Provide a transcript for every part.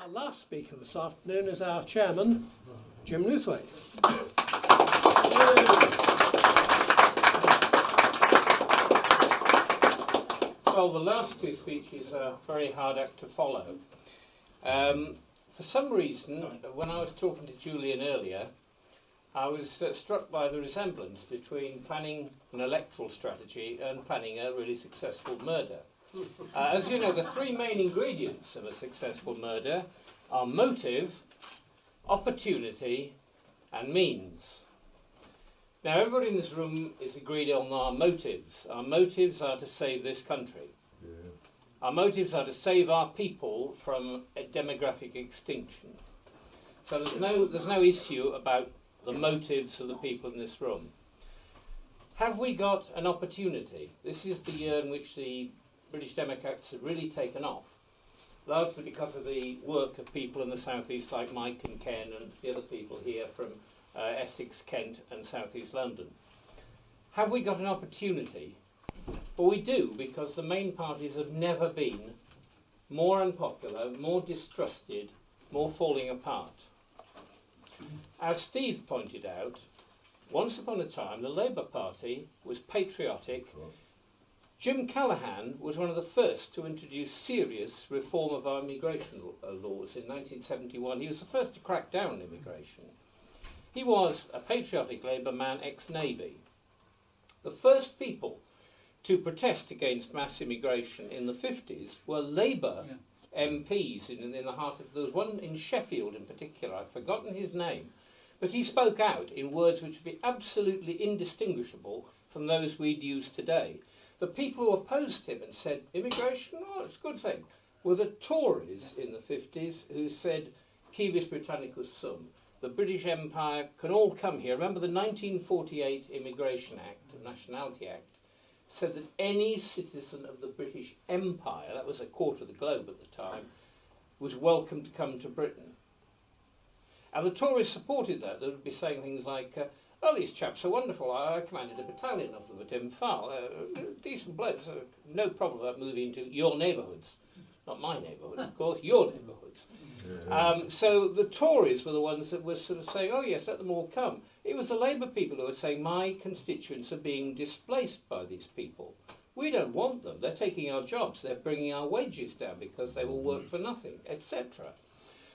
Our last speaker this afternoon is our chairman, Jim Lewthwaite. Well, the last two speeches are very hard act to follow. For some reason, when I was talking to Julian earlier, I was struck by the resemblance between planning an electoral strategy and planning a really successful murder. As you know, the three main ingredients of a successful murder are motive, opportunity, and means. Now, everybody in this room is agreed on our motives. Our motives are to save this country. Yeah. Our motives are to save our people from a demographic extinction. So there's no issue about the motives of the people in this room. Have we got an opportunity? This is the year in which the British Democrats have really taken off, largely because of the work of people in the southeast like Mike and Ken and the other people here from Essex, Kent and southeast London. Have we got an opportunity? Well, we do, because the main parties have never been more unpopular, more distrusted, more falling apart. As Steve pointed out, once upon a time the Labour Party was patriotic. Jim Callaghan was one of the first to introduce serious reform of our immigration laws in 1971. He was the first to crack down on immigration. He was a patriotic Labour man, ex-Navy. The first people to protest against mass immigration in the 50s were Labour MPs in the heart of... There was one in Sheffield in particular, I've forgotten his name, but he spoke out in words which would be absolutely indistinguishable from those we'd use today. The people who opposed him and said, immigration, oh, it's a good thing, were the Tories in the 50s who said, Civis Britannicus sum, the British Empire can all come here. Remember the 1948 Immigration Act, the Nationality Act, said that any citizen of the British Empire, that was a quarter of the globe at the time, was welcome to come to Britain. And the Tories supported that. They would be saying things like, oh, these chaps are wonderful. I commanded a battalion of them at Imphal. Decent blokes. No problem about moving to your neighbourhoods. Not my neighbourhood, of course, your neighbourhoods. So the Tories were the ones that were sort of saying, oh yes, let them all come. It was the Labour people who were saying, my constituents are being displaced by these people. We don't want them. They're taking our jobs. They're bringing our wages down because they will work for nothing, etc.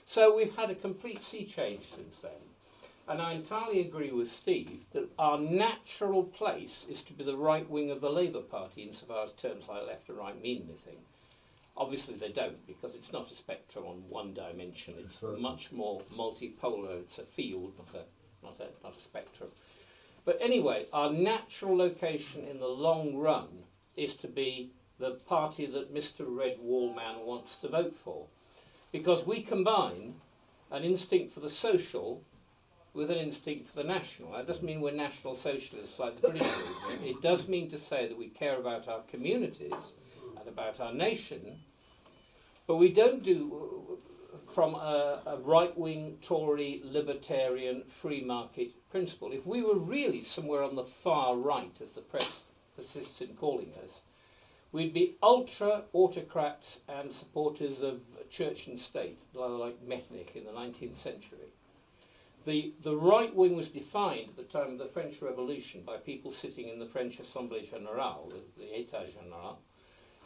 So we've had a complete sea change since then. And I entirely agree with Steve that our natural place is to be the right wing of the Labour Party, insofar as terms like left and right mean anything. Obviously they don't, because it's not a spectrum on one dimension. It's much more multipolar. It's a field, not a spectrum. But anyway, our natural location in the long run is to be the party that Mr. Red Wall Man wants to vote for. Because we combine an instinct for the social with an instinct for the national. That doesn't mean we're national socialists like the British movement. It does mean to say that we care about our communities and about our nation, but we don't do from a right-wing Tory libertarian free market principle. If we were really somewhere on the far right, as the press persists in calling us, we'd be ultra autocrats and supporters of church and state, like Metternich in the 19th century. The right wing was defined at the time of the French Revolution by people sitting in the French Assemblée Générale, the État Général,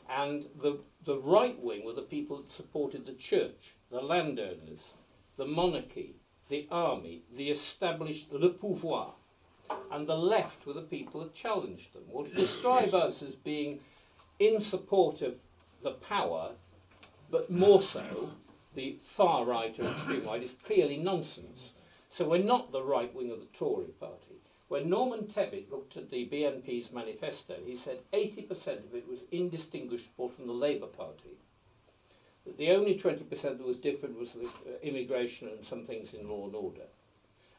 and the right wing were the people that supported the church, the landowners, the monarchy, the army, the established, le pouvoir, and the left were the people that challenged them. Well, to describe us as being in support of the power, but more so the far right or extreme right, is clearly nonsense. So we're not the right wing of the Tory party. When Norman Tebbit looked at the BNP's manifesto, he said 80% of it was indistinguishable from the Labour Party. That the only 20% that was different was the immigration and some things in law and order.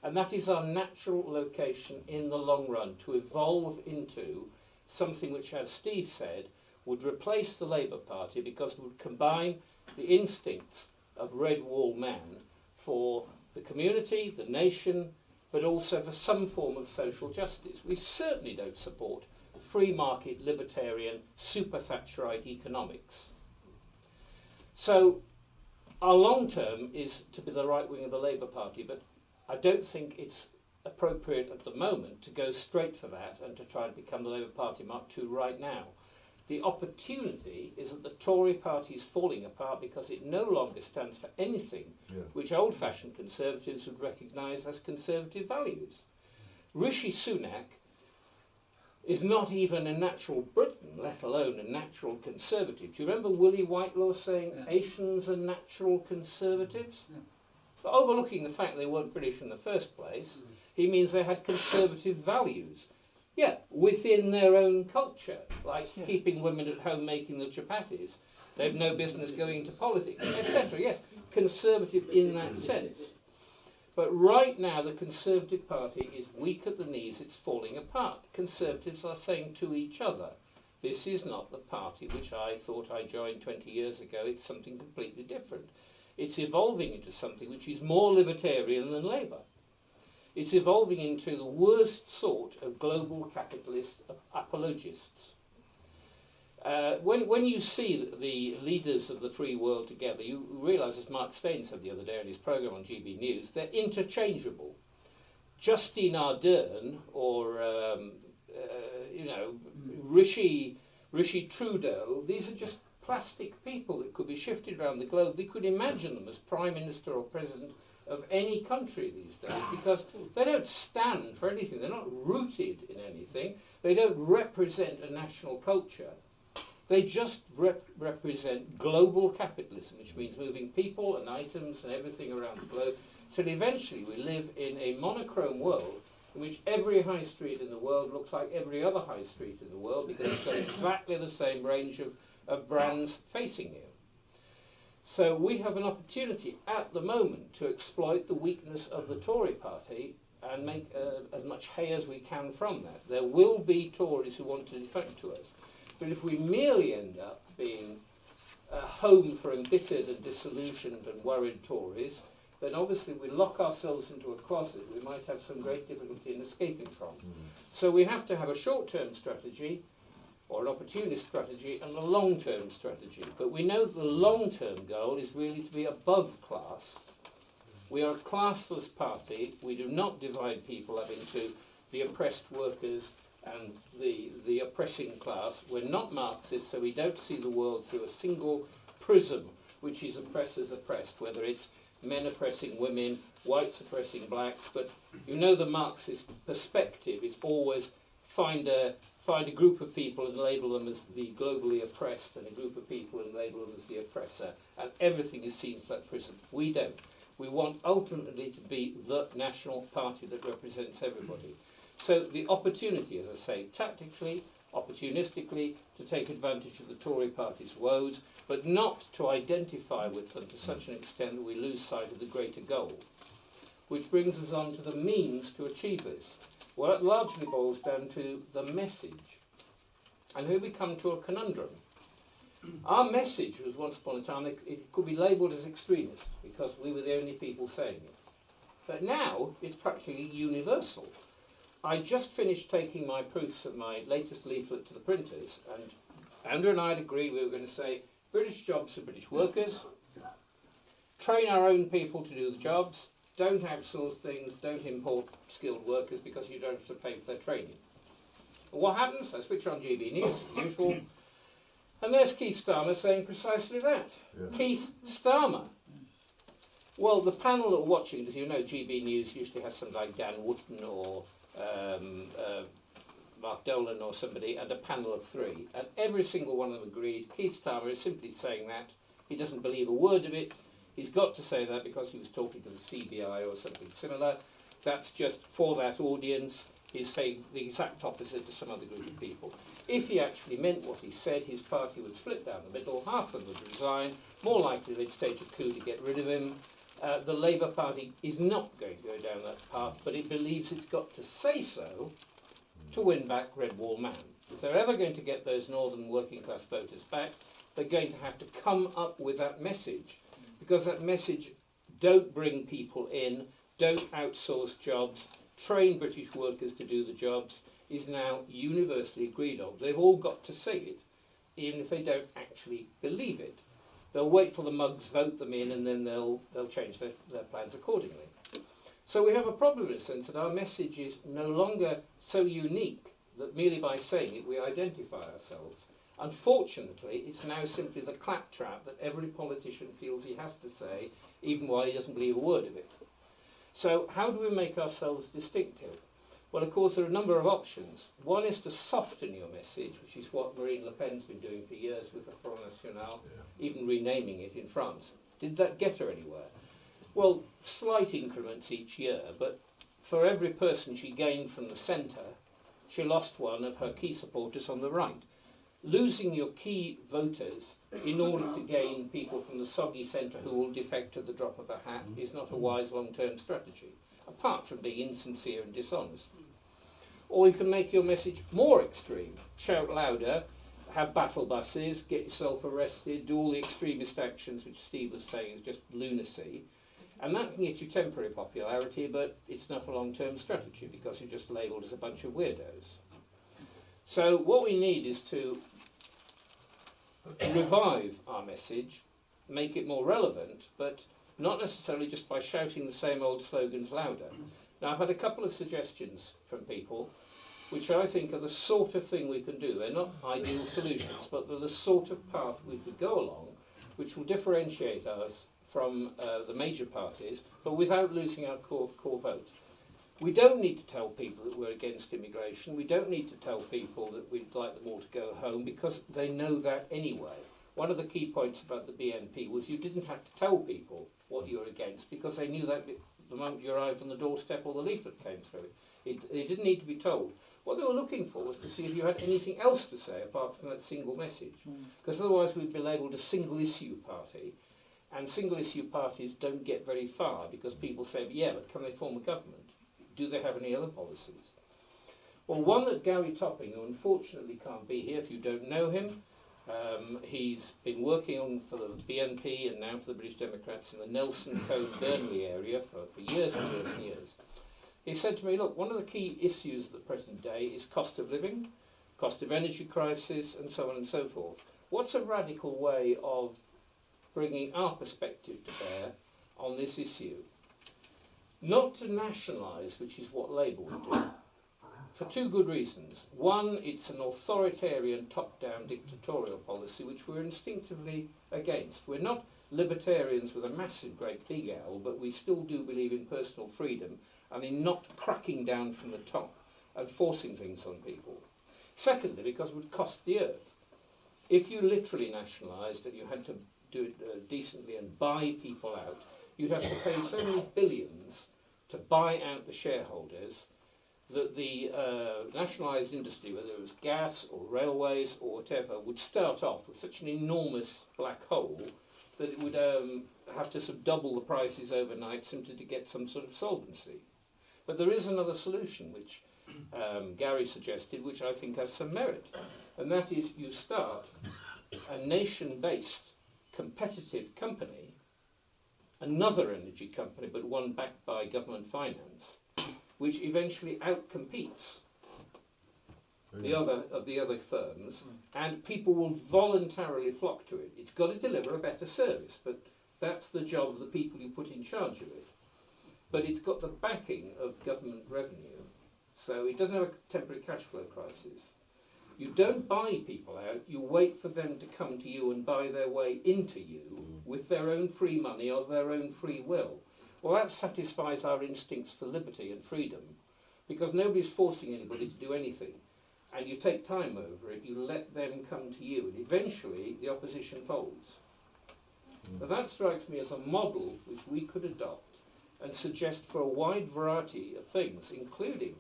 And that is our natural location in the long run, to evolve into something which, as Steve said, would replace the Labour Party because it would combine the instincts of Red Wall Man for the community, the nation, but also for some form of social justice. We certainly don't support free market, libertarian, super Thatcherite economics. So Our long term is to be the right wing of the Labour Party, but I don't think it's appropriate at the moment to go straight for that and to try to become the Labour Party Mark II right now. The opportunity is that the Tory party is falling apart because it no longer stands for anything which old-fashioned Conservatives would recognise as conservative values. Rishi Sunak is not even a natural Briton, let alone a natural Conservative. Do you remember Willie Whitelaw saying Asians are natural Conservatives? But overlooking the fact they weren't British in the first place, he means they had conservative values. Yeah, within their own culture, like keeping women at home making the chapatis. They've no business going into politics, etc. Yes, conservative in that sense. But right now the Conservative Party is weak at the knees, it's falling apart. Conservatives are saying to each other, this is not the party which I thought I joined 20 years ago, it's something completely different. It's evolving into something which is more libertarian than Labour. It's evolving into the worst sort of global capitalist apologists. When you see the leaders of the free world together, you realise, as Mark Steyn said the other day on his programme on GB News, they're interchangeable. Justine Ardern or Rishi Trudeau, these are just plastic people that could be shifted around the globe. We could imagine them as Prime Minister or President of any country these days because they don't stand for anything. They're not rooted in anything. They don't represent a national culture. They just represent global capitalism, which means moving people and items and everything around the globe, till eventually we live in a monochrome world in which every high street in the world looks like every other high street in the world because it's got exactly the same range of brands facing you. So we have an opportunity at the moment to exploit the weakness of the Tory party and make as much hay as we can from that. There will be Tories who want to defect to us. But if we merely end up being a home for embittered and disillusioned and worried Tories, then obviously we lock ourselves into a closet we might have some great difficulty in escaping from. So we have to have a short-term strategy, or an opportunist strategy, and a long-term strategy. But we know that the long-term goal is really to be above class. We are a classless party. We do not divide people up into the oppressed workers and the oppressing class. We're not Marxists, so we don't see the world through a single prism, which is oppressors oppressed, whether it's men oppressing women, whites oppressing blacks. But you know the Marxist perspective is always find a group of people and label them as the globally oppressed, and a group of people and label them as the oppressor, and everything is seen as that prism. We don't. We want ultimately to be the national party that represents everybody. So the opportunity, as I say, tactically, opportunistically, to take advantage of the Tory party's woes, but not to identify with them to such an extent that we lose sight of the greater goal. Which brings us on to the means to achieve this. Well, it largely boils down to the message. And here we come to a conundrum. Our message was once upon a time, it could be labelled as extremist, because we were the only people saying it. But now, it's practically universal. I just finished taking my proofs of my latest leaflet to the printers, and Andrew and I had agreed we were going to say, British jobs for British workers, train our own people to do the jobs, don't outsource things, don't import skilled workers because you don't have to pay for their training. And what happens? I switch on GB News as usual, and there's Keith Starmer saying precisely that. Yeah. Keith Starmer. Well, the panel that are watching, as you know, GB News usually has something like Dan Wootton or Mark Dolan or somebody, and a panel of three. And every single one of them agreed. Keith Starmer is simply saying that. He doesn't believe a word of it. He's got to say that because he was talking to the CBI or something similar. That's just for that audience. He's saying the exact opposite to some other group of people. If he actually meant what he said, his party would split down the middle. Half of them would resign. More likely they'd stage a coup to get rid of him. The Labour Party is not going to go down that path, but it believes it's got to say so to win back Red Wall Man. If they're ever going to get those northern working class voters back, they're going to have to come up with that message. Because that message, don't bring people in, don't outsource jobs, train British workers to do the jobs, is now universally agreed on. They've all got to say it, even if they don't actually believe it. They'll wait till the mugs vote them in, and then they'll change their plans accordingly. So we have a problem in the sense that our message is no longer so unique that merely by saying it we identify ourselves. Unfortunately, it's now simply the claptrap that every politician feels he has to say, even while he doesn't believe a word of it. So how do we make ourselves distinctive? Well, of course, there are a number of options. One is to soften your message, which is what Marine Le Pen's been doing for years with the Front National, even renaming it in France. Did that get her anywhere? Well, slight increments each year, but for every person she gained from the centre, she lost one of her key supporters on the right. Losing your key voters in order to gain people from the soggy centre who will defect at the drop of a hat is not a wise long-term strategy, apart from being insincere and dishonest. Or you can make your message more extreme. Shout louder, have battle buses, get yourself arrested, do all the extremist actions which Steve was saying is just lunacy. And that can get you temporary popularity, but it's not a long-term strategy because you're just labelled as a bunch of weirdos. So what we need is to revive our message, make it more relevant, but not necessarily just by shouting the same old slogans louder. Now, I've had a couple of suggestions from people which I think are the sort of thing we can do. They're not ideal solutions, but they're the sort of path we could go along which will differentiate us from the major parties, but without losing our core vote. We don't need to tell people that we're against immigration. We don't need to tell people that we'd like them all to go home because they know that anyway. One of the key points about the BNP was you didn't have to tell people what you were against because they knew that the moment you arrived on the doorstep or the leaflet came through. It didn't need to be told. What they were looking for was to see if you had anything else to say apart from that single message. Because otherwise we'd be labelled a single issue party. And single issue parties don't get very far because people say, yeah, but can they form a government? Do they have any other policies? Well, one that Gary Topping, who unfortunately can't be here if you don't know him, he's been working on for the BNP and now for the British Democrats in the Nelson Cone Burnley area for years and years and years. He said to me, look, one of the key issues of the present day is cost of living, cost of energy crisis, and so on and so forth. What's a radical way of bringing our perspective to bear on this issue? Not to nationalise, which is what Labour would do, for two good reasons. One, it's an authoritarian, top-down dictatorial policy which we're instinctively against. We're not libertarians with a massive great big L, but we still do believe in personal freedom and in not cracking down from the top and forcing things on people. Secondly, because it would cost the earth. If you literally nationalised and you had to do it decently and buy people out, you'd have to pay so many billions to buy out the shareholders that the nationalised industry, whether it was gas or railways or whatever, would start off with such an enormous black hole that it would have to sort of double the prices overnight simply to get some sort of solvency. But there is another solution which Gary suggested, which I think has some merit, and that is you start a nation-based competitive company, another energy company, but one backed by government finance, which eventually outcompetes the other firms, and people will voluntarily flock to it. It's got to deliver a better service, but that's the job of the people you put in charge of it. But it's got the backing of government revenue, so it doesn't have a temporary cash flow crisis. You don't buy people out, you wait for them to come to you and buy their way into you with their own free money or their own free will. Well, that satisfies our instincts for liberty and freedom, because nobody's forcing anybody to do anything. And you take time over it, you let them come to you, and eventually the opposition folds. Now that strikes me as a model which we could adopt and suggest for a wide variety of things, including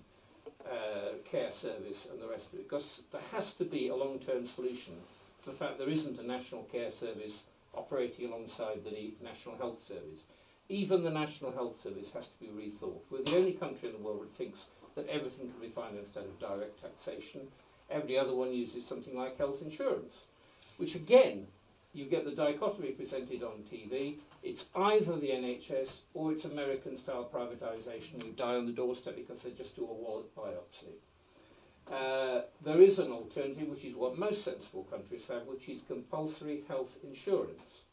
care service and the rest of it, because there has to be a long-term solution to the fact there isn't a national care service operating alongside the National Health Service. Even the National Health Service has to be rethought. We're the only country in the world that thinks that everything can be financed out of direct taxation. Every other one uses something like health insurance, which again, you get the dichotomy presented on TV. It's either the NHS or it's American-style privatisation. You die on the doorstep because they just do a wallet biopsy. There is an alternative, which is what most sensible countries have, which is compulsory health insurance.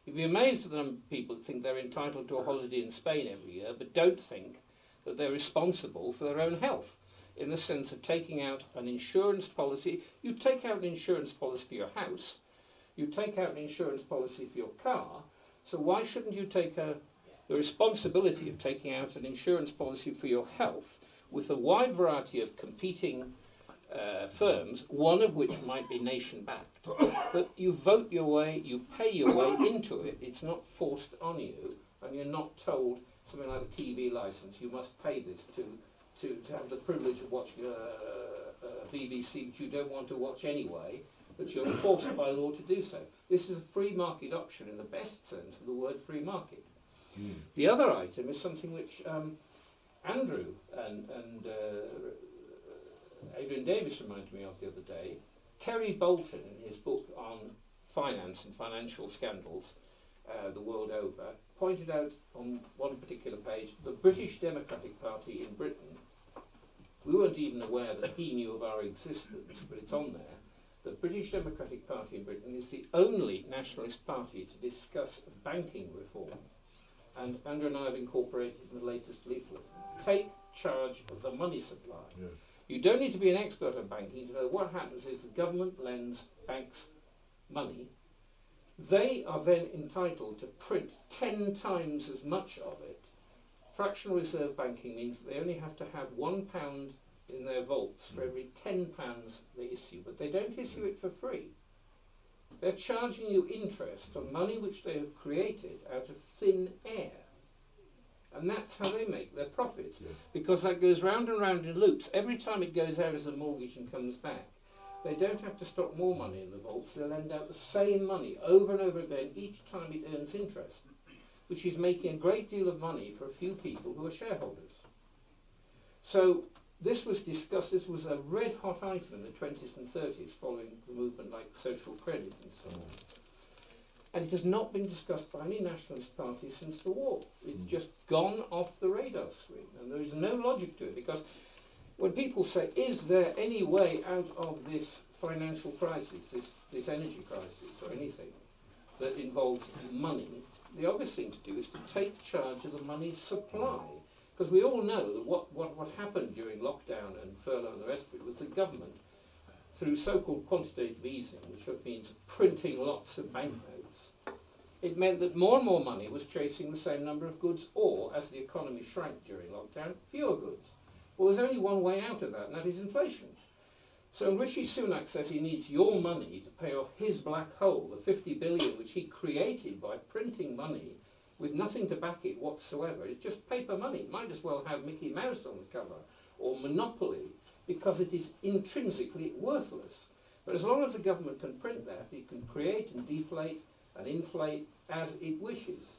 You'd be amazed at the number of people that think they're entitled to a holiday in Spain every year, but don't think that they're responsible for their own health, in the sense of taking out an insurance policy. You take out an insurance policy for your house, you take out an insurance policy for your car, so why shouldn't you take the responsibility of taking out an insurance policy for your health with a wide variety of competing firms, one of which might be nation-backed. But you vote your way, you pay your way into it, it's not forced on you, and you're not told something like a TV licence, you must pay this to have the privilege of watching BBC, which you don't want to watch anyway, but you're forced by law to do so. This is a free market option in the best sense of the word free market. The other item is something which Andrew and Adrian Davis reminded me of the other day. Kerry Bolton, in his book on finance and financial scandals the world over, pointed out on one particular page the British Democratic Party in Britain. We weren't even aware that he knew of our existence, but it's on there. The British Democratic Party in Britain is the only nationalist party to discuss banking reform. And Andrew and I have incorporated in the latest leaflet. Take charge of the money supply. Yeah. You don't need to be an expert on banking to know what happens is the government lends banks money. They are then entitled to print 10 times as much of it. Fractional reserve banking means that they only have to have £1 in their vaults for every £10 they issue, but they don't issue it for free. They're charging you interest on money which they have created out of thin air. And that's how they make their profits, because that goes round and round in loops. Every time it goes out as a mortgage and comes back, they don't have to stock more money in the vaults. They'll lend out the same money over and over again each time it earns interest, which is making a great deal of money for a few people who are shareholders. So this was discussed, this was a red-hot item in the 20s and 30s following the movement like social credit and so on. And it has not been discussed by any nationalist party since the war. It's just gone off the radar screen, and there is no logic to it, because when people say, is there any way out of this financial crisis, this energy crisis or anything that involves money, the obvious thing to do is to take charge of the money supply. Because we all know that what happened during lockdown and furlough and the rest of it was the government, through so-called quantitative easing, which means printing lots of banknotes, it meant that more and more money was chasing the same number of goods, or, as the economy shrank during lockdown, fewer goods. Well, there's only one way out of that, and that is inflation. So when Rishi Sunak says he needs your money to pay off his black hole, the 50 billion which he created by printing money with nothing to back it whatsoever, it's just paper money. It might as well have Mickey Mouse on the cover, or Monopoly, because it is intrinsically worthless. But as long as the government can print that, it can create and deflate and inflate as it wishes,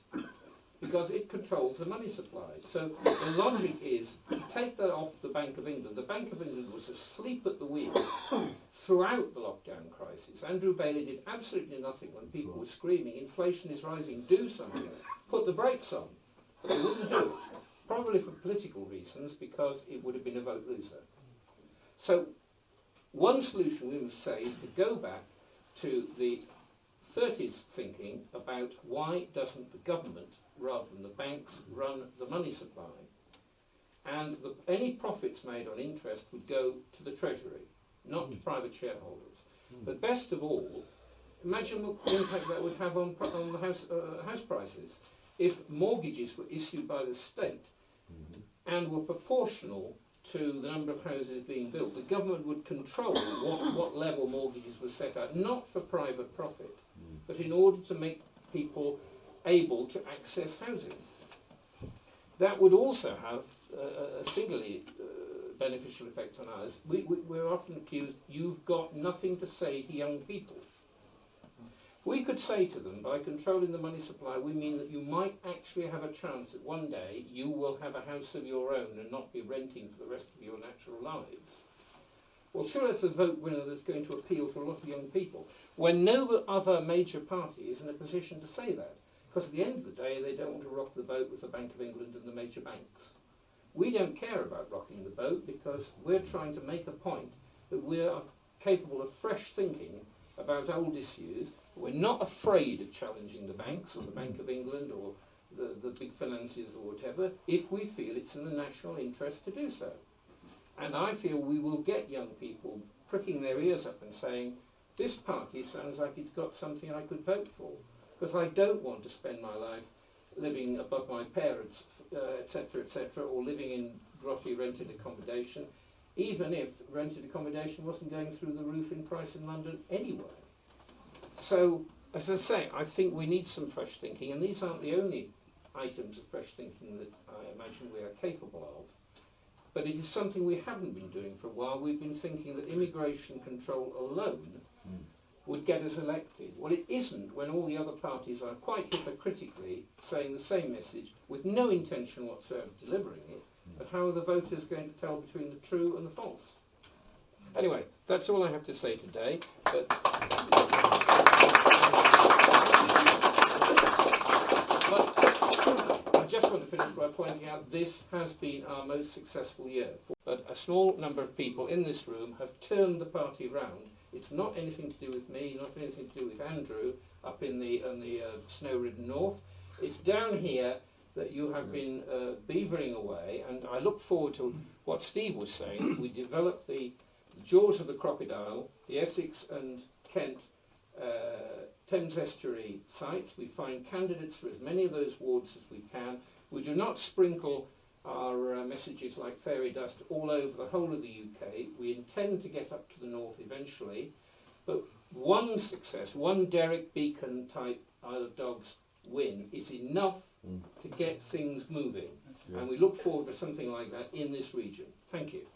because it controls the money supply. So the logic is to take that off the Bank of England. The Bank of England was asleep at the wheel throughout the lockdown crisis. Andrew Bailey did absolutely nothing when people were screaming, inflation is rising, do something, put the brakes on. But they wouldn't do it, probably for political reasons, because it would have been a vote loser. So one solution we must say is to go back to the 30s thinking about why doesn't the government, rather than the banks, run the money supply, and any profits made on interest would go to the Treasury, not to private shareholders. But best of all, imagine what impact that would have on the house prices if mortgages were issued by the state and were proportional to the number of houses being built. The government would control what level mortgages were set at, not for private profit, but in order to make people able to access housing. That would also have a singularly beneficial effect on us. We're often accused, you've got nothing to say to young people. We could say to them, by controlling the money supply, we mean that you might actually have a chance that one day you will have a house of your own and not be renting for the rest of your natural lives. Well, sure, that's a vote winner that's going to appeal to a lot of young people, when no other major party is in a position to say that. Because at the end of the day, they don't want to rock the boat with the Bank of England and the major banks. We don't care about rocking the boat, because we're trying to make a point that we are capable of fresh thinking about old issues. We're not afraid of challenging the banks or the Bank of England or the big financiers or whatever, if we feel it's in the national interest to do so. And I feel we will get young people pricking their ears up and saying, this party sounds like it's got something I could vote for, because I don't want to spend my life living above my parents, etc., or living in grotty rented accommodation, even if rented accommodation wasn't going through the roof in price in London anyway. So, as I say, I think we need some fresh thinking, and these aren't the only items of fresh thinking that I imagine we are capable of. But it is something we haven't been doing for a while. We've been thinking that immigration control alone would get us elected. Well, it isn't when all the other parties are quite hypocritically saying the same message with no intention whatsoever of delivering it. But how are the voters going to tell between the true and the false? Anyway, that's all I have to say today. But I just want to finish by pointing out this has been our most successful year. But a small number of people in this room have turned the party round. It's not anything to do with me, not anything to do with Andrew up in the snow-ridden north. It's down here that you have been beavering away, and I look forward to what Steve was saying. We developed the jaws of the crocodile, the Essex and Kent Thames Estuary sites. We find candidates for as many of those wards as we can. We do not sprinkle our messages like fairy dust all over the whole of the UK. We intend to get up to the north eventually, but one success, one Derek Beacon type Isle of Dogs win is enough to get things moving, and we look forward to something like that in this region. Thank you.